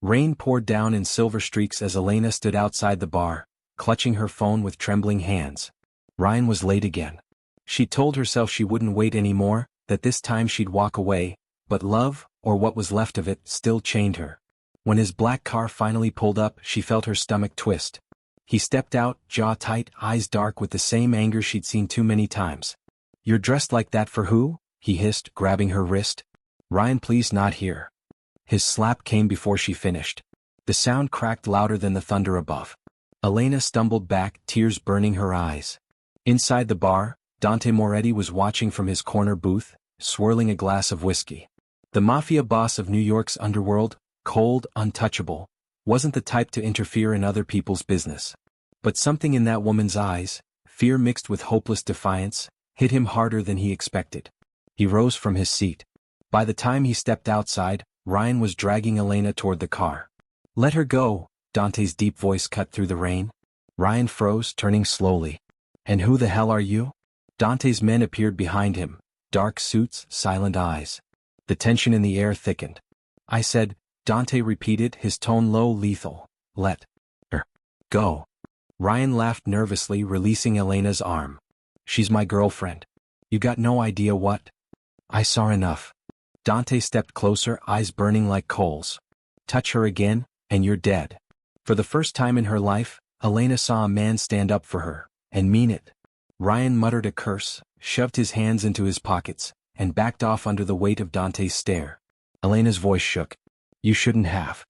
Rain poured down in silver streaks as Elena stood outside the bar, clutching her phone with trembling hands. Ryan was late again. She told herself she wouldn't wait anymore, that this time she'd walk away, but love, or what was left of it, still chained her. When his black car finally pulled up, she felt her stomach twist. He stepped out, jaw tight, eyes dark with the same anger she'd seen too many times. "You're dressed like that for who?" he hissed, grabbing her wrist. "Ryan, please, not here." His slap came before she finished. The sound cracked louder than the thunder above. Elena stumbled back, tears burning her eyes. Inside the bar, Dante Moretti was watching from his corner booth, swirling a glass of whiskey. The mafia boss of New York's underworld, cold, untouchable, wasn't the type to interfere in other people's business. But something in that woman's eyes, fear mixed with hopeless defiance, hit him harder than he expected. He rose from his seat. By the time he stepped outside, Ryan was dragging Elena toward the car. "Let her go," Dante's deep voice cut through the rain. Ryan froze, turning slowly. "And who the hell are you?" Dante's men appeared behind him, dark suits, silent eyes. The tension in the air thickened. "I said," Dante repeated, his tone low, lethal. "Let her go." Ryan laughed nervously, releasing Elena's arm. "She's my girlfriend. You got no idea what?" "I saw enough." Dante stepped closer, eyes burning like coals. "Touch her again, and you're dead." For the first time in her life, Elena saw a man stand up for her, and mean it. Ryan muttered a curse, shoved his hands into his pockets, and backed off under the weight of Dante's stare. Elena's voice shook. "You shouldn't have."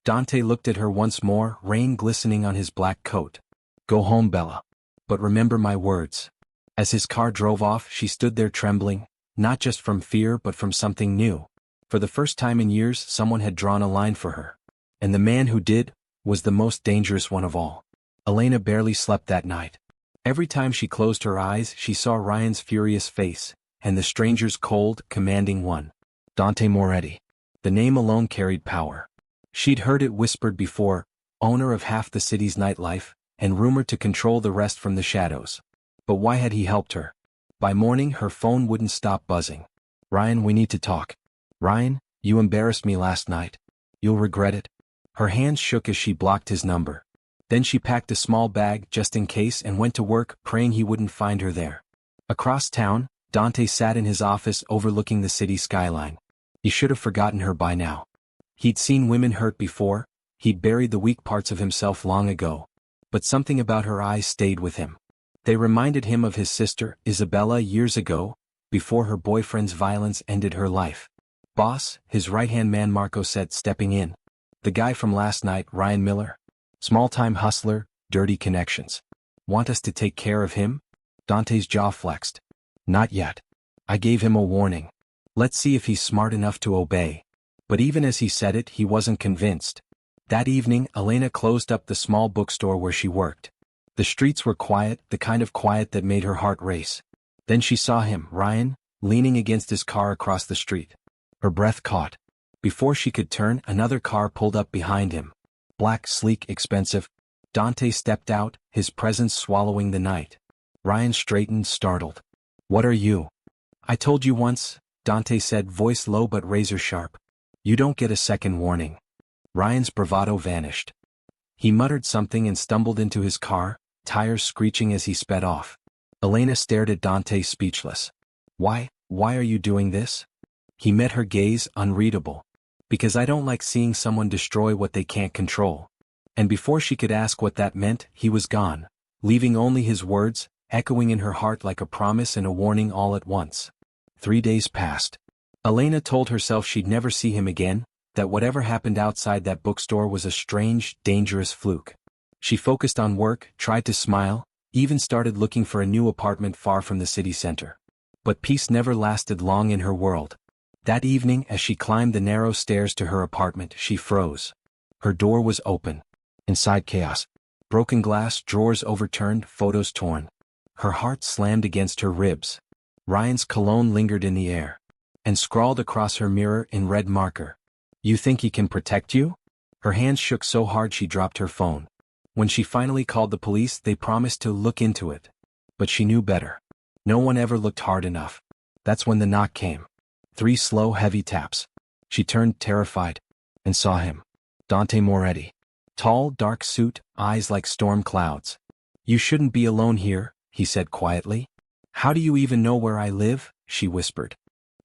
Dante looked at her once more, rain glistening on his black coat. "Go home, Bella. But remember my words." As his car drove off, she stood there trembling, not just from fear but from something new. For the first time in years, someone had drawn a line for her. And the man who did was the most dangerous one of all. Elena barely slept that night. Every time she closed her eyes, she saw Ryan's furious face, and the stranger's cold, commanding one. Dante Moretti. The name alone carried power. She'd heard it whispered before, owner of half the city's nightlife, and rumored to control the rest from the shadows. But why had he helped her? By morning, her phone wouldn't stop buzzing. "Ryan, we need to talk." "Ryan, you embarrassed me last night. You'll regret it." Her hands shook as she blocked his number. Then she packed a small bag just in case and went to work, praying he wouldn't find her there. Across town, Dante sat in his office overlooking the city skyline. He should have forgotten her by now. He'd seen women hurt before, he'd buried the weak parts of himself long ago. But something about her eyes stayed with him. They reminded him of his sister, Isabella, years ago, before her boyfriend's violence ended her life. "Boss," his right-hand man Marco said, stepping in. "The guy from last night, Ryan Miller. Small-time hustler, dirty connections. Want us to take care of him?" Dante's jaw flexed. "Not yet. I gave him a warning. Let's see if he's smart enough to obey." But even as he said it, he wasn't convinced. That evening, Elena closed up the small bookstore where she worked. The streets were quiet, the kind of quiet that made her heart race. Then she saw him, Ryan, leaning against his car across the street. Her breath caught. Before she could turn, another car pulled up behind him. Black, sleek, expensive. Dante stepped out, his presence swallowing the night. Ryan straightened, startled. "What are you?" "I told you once," Dante said, voice low but razor-sharp. "You don't get a second warning." Ryan's bravado vanished. He muttered something and stumbled into his car, tires screeching as he sped off. Elena stared at Dante, speechless. Why are you doing this?" He met her gaze, unreadable. "Because I don't like seeing someone destroy what they can't control." And before she could ask what that meant, he was gone, leaving only his words, echoing in her heart like a promise and a warning all at once. 3 days passed. Elena told herself she'd never see him again, that whatever happened outside that bookstore was a strange, dangerous fluke. She focused on work, tried to smile, even started looking for a new apartment far from the city center. But peace never lasted long in her world. That evening, as she climbed the narrow stairs to her apartment, she froze. Her door was open. Inside, chaos. Broken glass, drawers overturned, photos torn. Her heart slammed against her ribs. Ryan's cologne lingered in the air. And scrawled across her mirror in red marker. "You think he can protect you?" Her hands shook so hard she dropped her phone. When she finally called the police, they promised to look into it. But she knew better. No one ever looked hard enough. That's when the knock came. 3 slow, heavy taps. She turned, terrified, and saw him. Dante Moretti. Tall, dark suit, eyes like storm clouds. You shouldn't be alone here, he said quietly. How do you even know where I live? She whispered.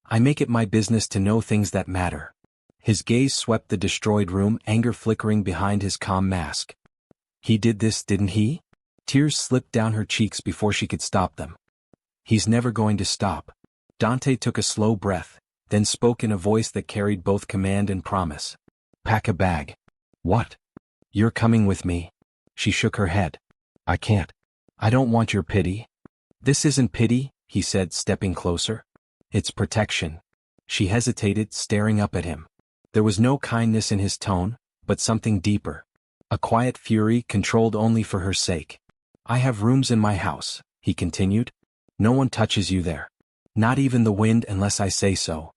I make it my business to know things that matter. His gaze swept the destroyed room, anger flickering behind his calm mask. He did this, didn't he? Tears slipped down her cheeks before she could stop them. He's never going to stop. Dante took a slow breath, then spoke in a voice that carried both command and promise. Pack a bag. What? You're coming with me. She shook her head. I can't. I don't want your pity. This isn't pity, he said, stepping closer. It's protection. She hesitated, staring up at him. There was no kindness in his tone, but something deeper. A quiet fury controlled only for her sake. I have rooms in my house, he continued. No one touches you there. Not even the wind unless I say so.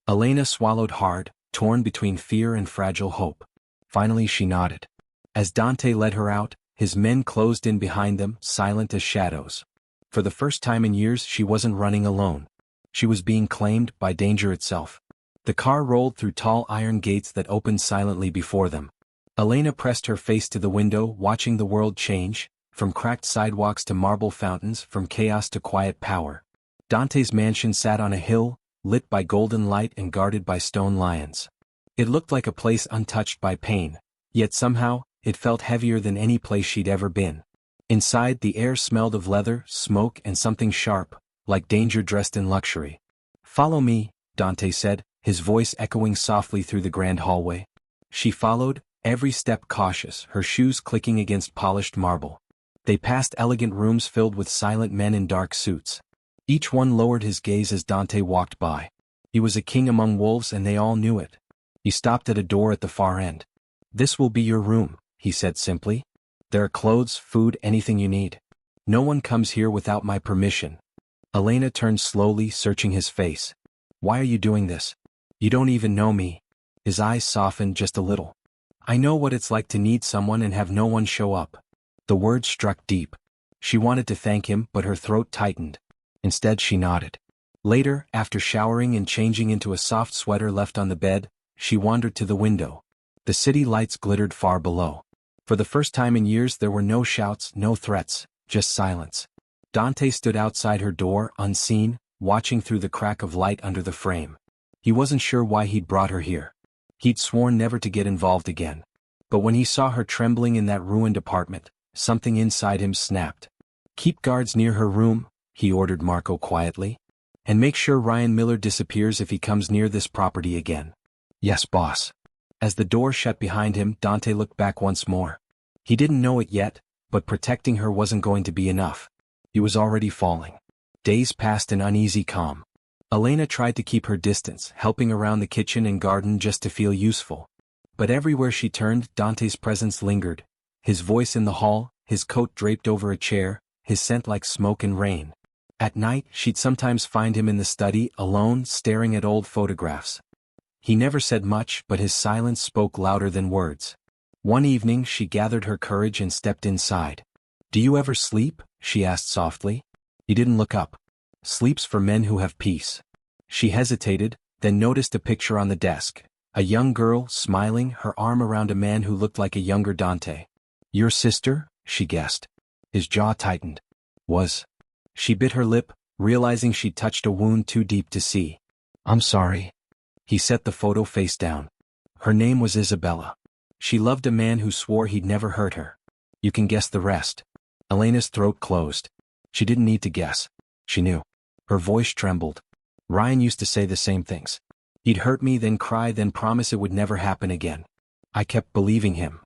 Elena swallowed hard, torn between fear and fragile hope. Finally she nodded. As Dante led her out, his men closed in behind them, silent as shadows. For the first time in years she wasn't running alone. She was being claimed by danger itself. The car rolled through tall iron gates that opened silently before them. Elena pressed her face to the window, watching the world change, from cracked sidewalks to marble fountains, from chaos to quiet power. Dante's mansion sat on a hill, lit by golden light and guarded by stone lions. It looked like a place untouched by pain, yet somehow, it felt heavier than any place she'd ever been. Inside, the air smelled of leather, smoke and something sharp, like danger dressed in luxury. Follow me, Dante said, his voice echoing softly through the grand hallway. She followed, every step cautious, her shoes clicking against polished marble. They passed elegant rooms filled with silent men in dark suits. Each one lowered his gaze as Dante walked by. He was a king among wolves and they all knew it. He stopped at a door at the far end. This will be your room, he said simply. There are clothes, food, anything you need. No one comes here without my permission. Elena turned slowly, searching his face. Why are you doing this? You don't even know me. His eyes softened just a little. I know what it's like to need someone and have no one show up. The words struck deep. She wanted to thank him, but her throat tightened. Instead she nodded. Later, after showering and changing into a soft sweater left on the bed, she wandered to the window. The city lights glittered far below. For the first time in years there were no shouts, no threats, just silence. Dante stood outside her door, unseen, watching through the crack of light under the frame. He wasn't sure why he'd brought her here. He'd sworn never to get involved again. But when he saw her trembling in that ruined apartment, something inside him snapped. Keep guards near her room, he ordered Marco quietly. And make sure Ryan Miller disappears if he comes near this property again. Yes, boss. As the door shut behind him, Dante looked back once more. He didn't know it yet, but protecting her wasn't going to be enough. He was already falling. Days passed in uneasy calm. Elena tried to keep her distance, helping around the kitchen and garden just to feel useful. But everywhere she turned, Dante's presence lingered. His voice in the hall, his coat draped over a chair, his scent like smoke and rain. At night, she'd sometimes find him in the study, alone, staring at old photographs. He never said much, but his silence spoke louder than words. One evening she gathered her courage and stepped inside. Do you ever sleep? She asked softly. He didn't look up. Sleep's for men who have peace. She hesitated, then noticed a picture on the desk. A young girl, smiling, her arm around a man who looked like a younger Dante. Your sister? She guessed. His jaw tightened. Was. She bit her lip, realizing she'd touched a wound too deep to see. I'm sorry. He set the photo face down. Her name was Isabella. She loved a man who swore he'd never hurt her. You can guess the rest. Elena's throat closed. She didn't need to guess. She knew. Her voice trembled. Ryan used to say the same things. He'd hurt me, then cry, then promise it would never happen again. I kept believing him.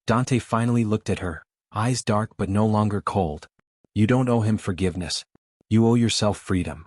Dante finally looked at her, eyes dark but no longer cold. You don't owe him forgiveness. You owe yourself freedom.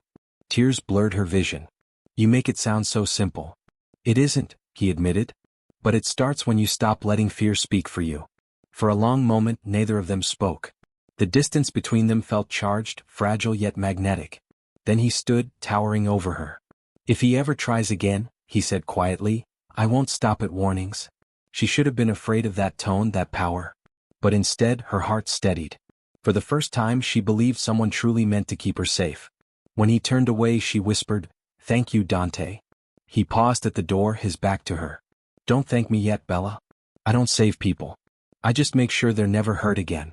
Tears blurred her vision. You make it sound so simple. It isn't, he admitted. But it starts when you stop letting fear speak for you. For a long moment, neither of them spoke. The distance between them felt charged, fragile yet magnetic. Then he stood, towering over her. If he ever tries again, he said quietly, I won't stop at warnings. She should have been afraid of that tone, that power. But instead, her heart steadied. For the first time, she believed someone truly meant to keep her safe. When he turned away, she whispered, Thank you, Dante. He paused at the door, his back to her. Don't thank me yet, Bella. I don't save people. I just make sure they're never hurt again.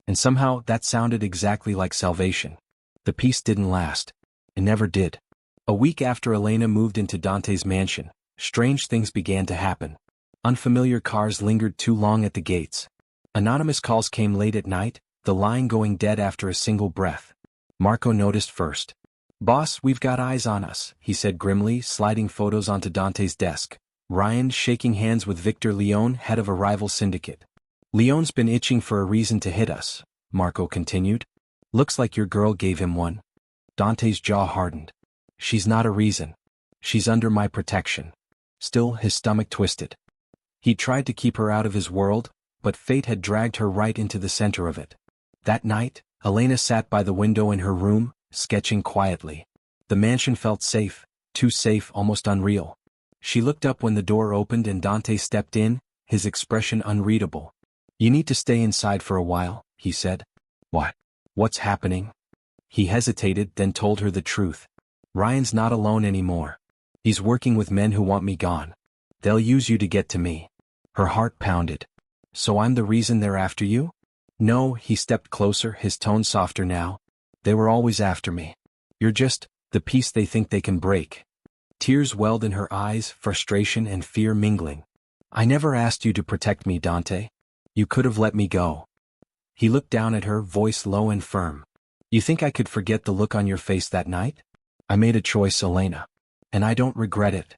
And somehow that sounded exactly like salvation. The peace didn't last. It never did. A week after Elena moved into Dante's mansion, strange things began to happen. Unfamiliar cars lingered too long at the gates. Anonymous calls came late at night, the line going dead after a single breath. Marco noticed first. "Boss, we've got eyes on us," he said grimly, sliding photos onto Dante's desk. Ryan shaking hands with Victor Leone, head of a rival syndicate. "Leone's been itching for a reason to hit us," Marco continued. "Looks like your girl gave him one." Dante's jaw hardened. "She's not a reason. She's under my protection." Still, his stomach twisted. He tried to keep her out of his world, but fate had dragged her right into the center of it. That night, Elena sat by the window in her room, sketching quietly. The mansion felt safe, too safe, almost unreal. She looked up when the door opened and Dante stepped in, his expression unreadable. "You need to stay inside for a while," he said. "What? What's happening?" He hesitated, then told her the truth. "Ryan's not alone anymore. He's working with men who want me gone. They'll use you to get to me." Her heart pounded. "So I'm the reason they're after you?" "No," he stepped closer, his tone softer now. "They were always after me. You're just the piece they think they can break." Tears welled in her eyes, frustration and fear mingling. "I never asked you to protect me, Dante. You could have let me go." He looked down at her, voice low and firm. "You think I could forget the look on your face that night? I made a choice, Elena. And I don't regret it."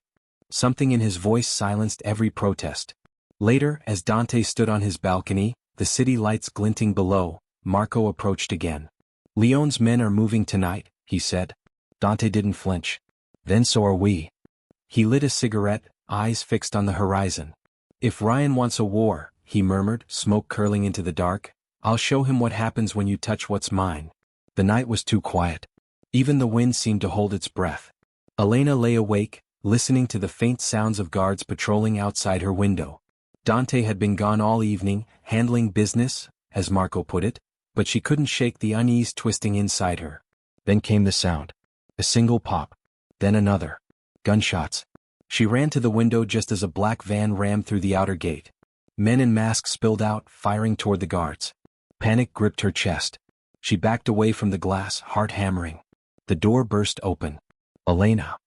Something in his voice silenced every protest. Later, as Dante stood on his balcony, the city lights glinting below, Marco approached again. "Leone's men are moving tonight," he said. Dante didn't flinch. "Then so are we." He lit a cigarette, eyes fixed on the horizon. "If Ryan wants a war," he murmured, smoke curling into the dark, "I'll show him what happens when you touch what's mine." The night was too quiet. Even the wind seemed to hold its breath. Elena lay awake, listening to the faint sounds of guards patrolling outside her window. Dante had been gone all evening, handling business, as Marco put it, but she couldn't shake the unease twisting inside her. Then came the sound. A single pop. Then another. Gunshots. She ran to the window just as a black van rammed through the outer gate. Men in masks spilled out, firing toward the guards. Panic gripped her chest. She backed away from the glass, heart hammering. The door burst open. "Elena."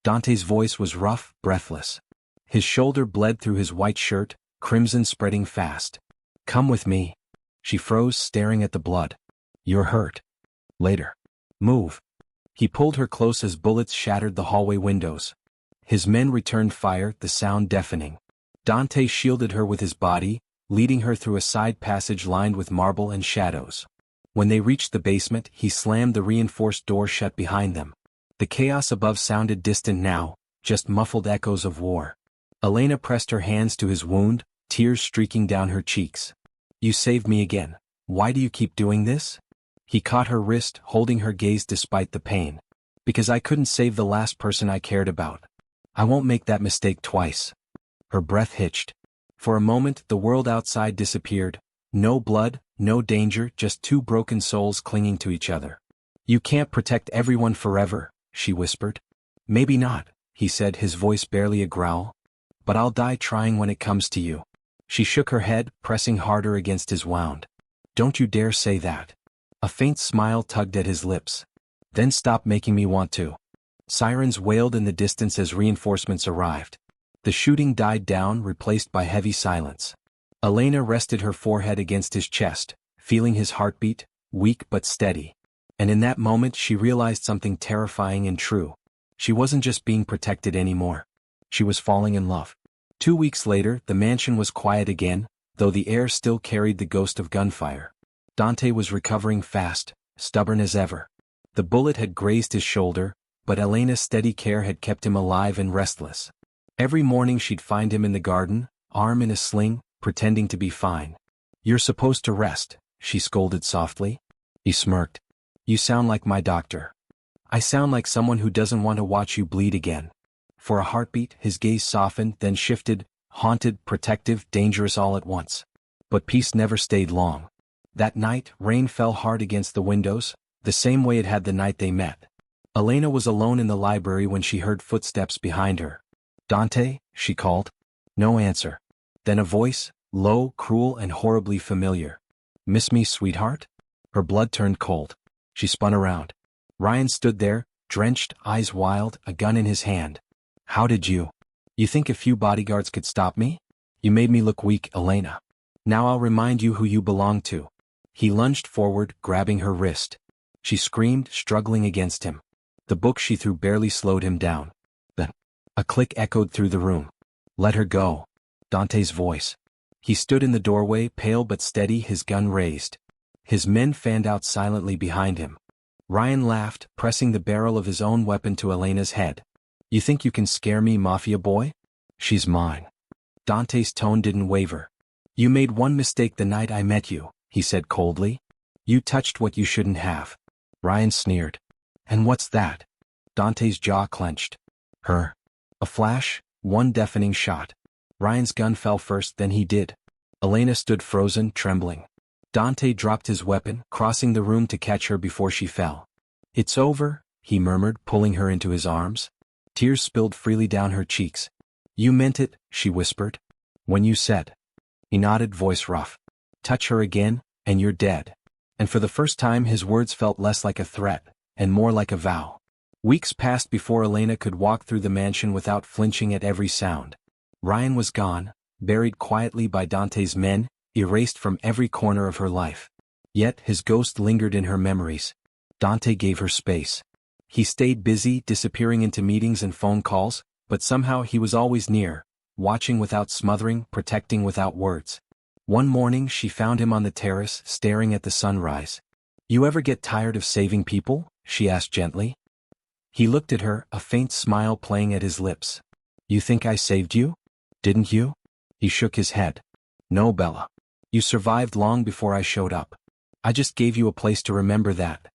Dante's voice was rough, breathless. His shoulder bled through his white shirt, crimson spreading fast. "Come with me." She froze, staring at the blood. "You're hurt." "Later." "Move." He pulled her close as bullets shattered the hallway windows. His men returned fire, the sound deafening. Dante shielded her with his body, leading her through a side passage lined with marble and shadows. When they reached the basement, he slammed the reinforced door shut behind them. The chaos above sounded distant now, just muffled echoes of war. Elena pressed her hands to his wound, tears streaking down her cheeks. "You saved me again. Why do you keep doing this?" He caught her wrist, holding her gaze despite the pain. "Because I couldn't save the last person I cared about. I won't make that mistake twice." Her breath hitched. For a moment, the world outside disappeared. No blood, no danger, just two broken souls clinging to each other. "You can't protect everyone forever," she whispered. "Maybe not," he said, his voice barely a growl. "But I'll die trying when it comes to you." She shook her head, pressing harder against his wound. "Don't you dare say that." A faint smile tugged at his lips. "Then stop making me want to." Sirens wailed in the distance as reinforcements arrived. The shooting died down, replaced by heavy silence. Elena rested her forehead against his chest, feeling his heartbeat, weak but steady. And in that moment she realized something terrifying and true. She wasn't just being protected anymore. She was falling in love. 2 weeks later, the mansion was quiet again, though the air still carried the ghost of gunfire. Dante was recovering fast, stubborn as ever. The bullet had grazed his shoulder, but Elena's steady care had kept him alive and restless. Every morning she'd find him in the garden, arm in a sling, pretending to be fine. "You're supposed to rest," she scolded softly. He smirked. "You sound like my doctor." "I sound like someone who doesn't want to watch you bleed again." For a heartbeat, his gaze softened, then shifted, haunted, protective, dangerous all at once. But peace never stayed long. That night, rain fell hard against the windows, the same way it had the night they met. Elena was alone in the library when she heard footsteps behind her. "Dante?" she called. No answer. Then a voice, low, cruel and horribly familiar. "Miss me, sweetheart?" Her blood turned cold. She spun around. Ryan stood there, drenched, eyes wild, a gun in his hand. "How did you? You think a few bodyguards could stop me? You made me look weak, Elena. Now I'll remind you who you belong to." He lunged forward, grabbing her wrist. She screamed, struggling against him. The book she threw barely slowed him down. Then, a click echoed through the room. "Let her go." Dante's voice. He stood in the doorway, pale but steady, his gun raised. His men fanned out silently behind him. Ryan laughed, pressing the barrel of his own weapon to Elena's head. "You think you can scare me, Mafia boy? She's mine." Dante's tone didn't waver. "You made one mistake the night I met you," he said coldly. "You touched what you shouldn't have." Ryan sneered. "And what's that?" Dante's jaw clenched. "Her." A flash, one deafening shot. Ryan's gun fell first, then he did. Elena stood frozen, trembling. Dante dropped his weapon, crossing the room to catch her before she fell. "It's over," he murmured, pulling her into his arms. Tears spilled freely down her cheeks. "You meant it," she whispered. "When you said." He nodded, voice rough. "Touch her again, and you're dead." And for the first time his words felt less like a threat, and more like a vow. Weeks passed before Elena could walk through the mansion without flinching at every sound. Ryan was gone, buried quietly by Dante's men, erased from every corner of her life. Yet his ghost lingered in her memories. Dante gave her space. He stayed busy, disappearing into meetings and phone calls, but somehow he was always near, watching without smothering, protecting without words. One morning she found him on the terrace, staring at the sunrise. "You ever get tired of saving people?" she asked gently. He looked at her, a faint smile playing at his lips. "You think I saved you? Didn't you?" He shook his head. "No, Bella. You survived long before I showed up. I just gave you a place to remember that."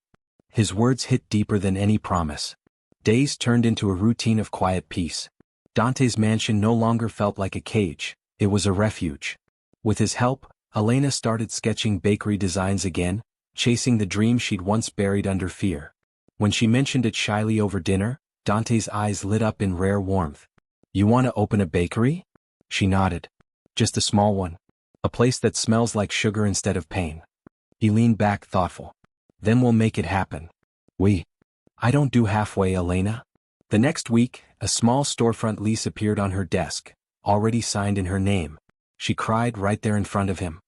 His words hit deeper than any promise. Days turned into a routine of quiet peace. Dante's mansion no longer felt like a cage, it was a refuge. With his help, Elena started sketching bakery designs again, chasing the dream she'd once buried under fear. When she mentioned it shyly over dinner, Dante's eyes lit up in rare warmth. "You want to open a bakery?" She nodded. "Just a small one. A place that smells like sugar instead of pain." He leaned back, thoughtful. "Then we'll make it happen." I don't do halfway, Elena." The next week, a small storefront lease appeared on her desk, already signed in her name. She cried right there in front of him.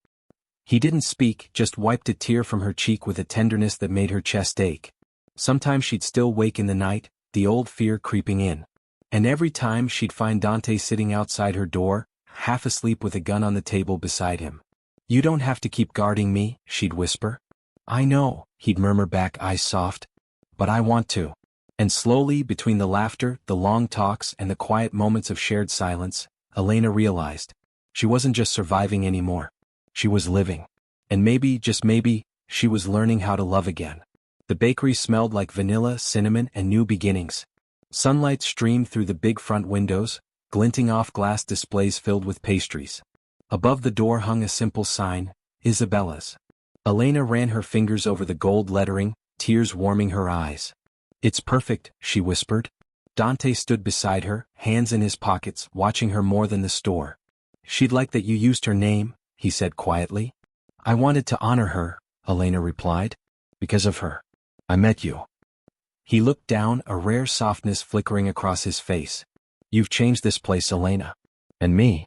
He didn't speak, just wiped a tear from her cheek with a tenderness that made her chest ache. Sometimes she'd still wake in the night, the old fear creeping in. And every time she'd find Dante sitting outside her door, half asleep with a gun on the table beside him. "You don't have to keep guarding me," she'd whisper. "I know," he'd murmur back, eyes soft. "But I want to." And slowly, between the laughter, the long talks, and the quiet moments of shared silence, Elena realized. She wasn't just surviving anymore. She was living. And maybe, just maybe, she was learning how to love again. The bakery smelled like vanilla, cinnamon, and new beginnings. Sunlight streamed through the big front windows, glinting off glass displays filled with pastries. Above the door hung a simple sign, Isabella's. Elena ran her fingers over the gold lettering, tears warming her eyes. "It's perfect," she whispered. Dante stood beside her, hands in his pockets, watching her more than the store. "She'd like that you used her name," he said quietly. "I wanted to honor her," Elena replied. "Because of her. I met you." He looked down, a rare softness flickering across his face. "You've changed this place, Elena. And me."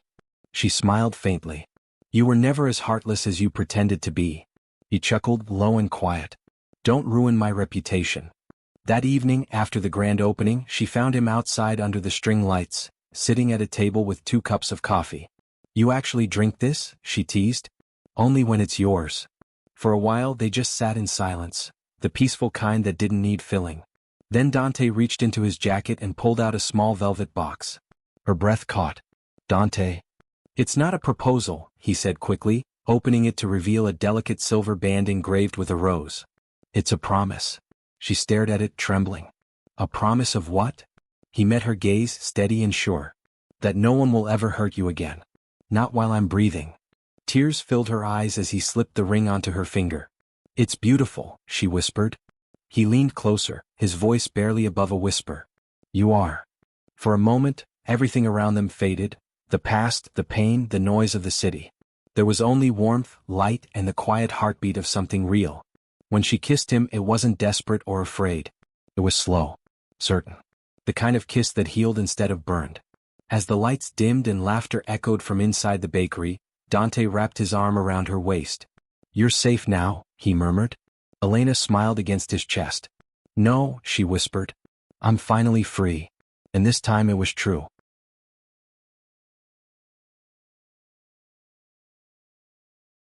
She smiled faintly. "You were never as heartless as you pretended to be." He chuckled, low and quiet. "Don't ruin my reputation." That evening, after the grand opening, she found him outside under the string lights, sitting at a table with 2 cups of coffee. "You actually drink this?" she teased. "Only when it's yours." For a while they just sat in silence, the peaceful kind that didn't need filling. Then Dante reached into his jacket and pulled out a small velvet box. Her breath caught. "Dante." "It's not a proposal," he said quickly, opening it to reveal a delicate silver band engraved with a rose. "It's a promise." She stared at it, trembling. "A promise of what?" He met her gaze, steady and sure. "That no one will ever hurt you again. Not while I'm breathing." Tears filled her eyes as he slipped the ring onto her finger. "It's beautiful," she whispered. He leaned closer, his voice barely above a whisper. "You are." For a moment, everything around them faded, The past, the pain, the noise of the city. There was only warmth, light, and the quiet heartbeat of something real. When she kissed him, it wasn't desperate or afraid. It was slow. Certain. The kind of kiss that healed instead of burned. As the lights dimmed and laughter echoed from inside the bakery, Dante wrapped his arm around her waist. "You're safe now," he murmured. Elena smiled against his chest. "No," she whispered. "I'm finally free." And this time it was true.